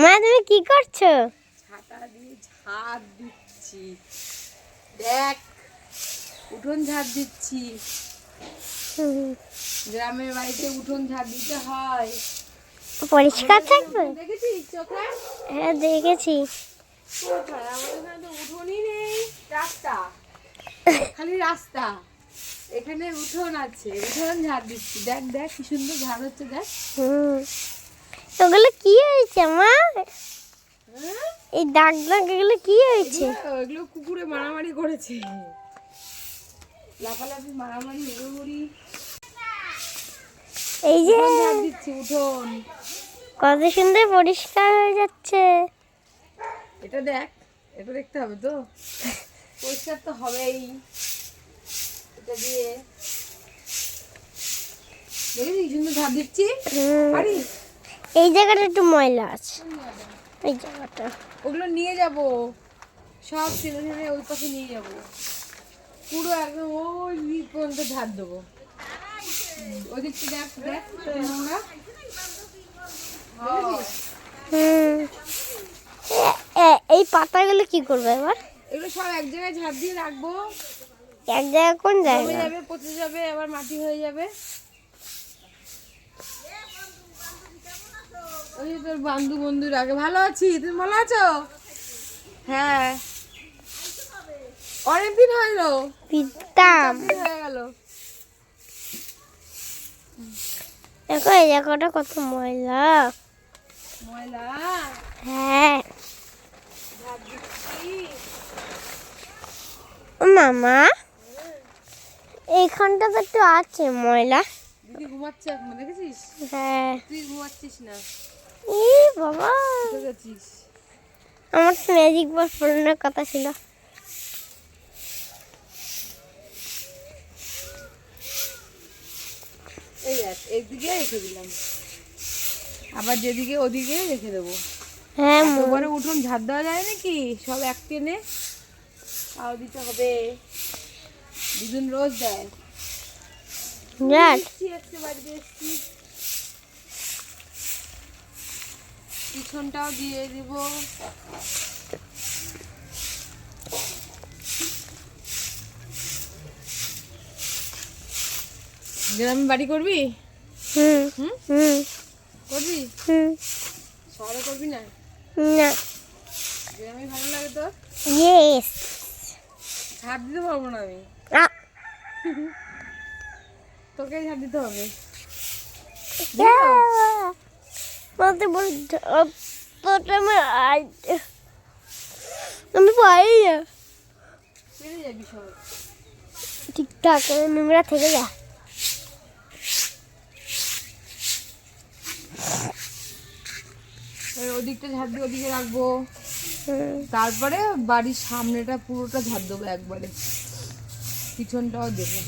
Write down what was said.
মা তুমি কি করছো? ছাতা দিয়ে ঝাড় দিচ্ছি। দেখ, উঠোন ঝাড় দিচ্ছি। গ্রামের বাড়িতে উঠোন ঝাড় দিতে হয়, পরিষ্কার থাকবে। দেখেছিস চোখে? হ্যাঁ দেখেছি। কোথায়? আমাদের এখানে তো উঠোনই নেই, রাস্তা, খালি রাস্তা। এখানে উঠোন আছে, উঠোন ঝাড় দিচ্ছি। দেখ দেখ কি সুন্দর ঝাড় হচ্ছে, দেখ। ওগুলো কি হয়েছে মা? হ্যাঁ? এই দাগ দাগ এগুলো কি হয়েছে? এগুলো কুকুরে মারামারি করেছে, লাফালাফি মারামারি হুড়োহুড়ি। এই যে উঠোন ঝাড় দিচ্ছি, উঠোন। কত সুন্দর পরিষ্কার হয়ে যাচ্ছে। এটা দেখ, এটা দেখতে হবে তো, পরিষ্কার তো হবেই এটা দিয়ে। দেখেছি কি সুন্দর ঝাড় দিচ্ছি। পারি? এই জায়গাটা একটু ময়লা আছে, এই জায়গাটা। ওগুলো নিয়ে যাব, সব ছেলে ছেলে ওই পাশে নিয়ে যাব, পুরো একদম ওই নিচ পর্যন্ত ঝাড় দেবো। ওই দিকটা দেখ, দেখ নোংরা। এই পাতাগুলো কি করবে এবার? এগুলো সব এক জায়গায় ঝাড় দিয়ে রাখবো। এক জায়গায় কোন জমে জায়গা? যাবে, পচে যাবে, আবার মাটি হয়ে যাবে। ওই যে তোর বন্ধুর আগে। ভালো আছি, তুমি ভালো আছো? হ্যাঁ, অনেকদিন হলো, পিতাম। হয়ে গেল। দেখো এই জায়গাটা কত ময়লা। ময়লা হ্যাঁ ঝাড় দিচ্ছি। মামা, এইখানটা তো একটু আছে ময়লা। দিদি ঘুমাচ্ছে এখন, দেখেছিস? হ্যাঁ। তুই ঘুমাচ্ছিস না, ই বাবা, উঠে গেছিস। আমার তো ম্যাজিক বক্স পড়ানোর কথা ছিল। এই দেখ, এইদিকে রেখে দিলাম, আবার যেদিকে ওদিকে রেখে দেবো। হ্যাঁ একবারে উঠোন ঝাড় দেওয়া যায় নাকি? সব এক টেনে তাও দিতে হবে। দুদিন রোজ দেয়। যাক, আজকে বাড়িতে এসছি, পিছনটাও দিয়ে দিব। গ্রামে বাড়ি করবি? হুম হুম হুম করবি? হুম। শহরে করবি না? না। গ্রামে ভালো লাগে তোর? ইয়েস। ঝাড় দিতে পারবো না আমি, তোকে ঝাড় দিতে হবে। বলতে আমি পাই না। পেরে যাবি সব। ঠিকঠাক নোংরা থেকে যা। ওদিকটা ঝাড় দিয়ে ওদিকে রাখবো, তারপরে বাড়ির সামনেটা পুরোটা ঝাড় দেবো একবারে, পিছনটাও দেবো।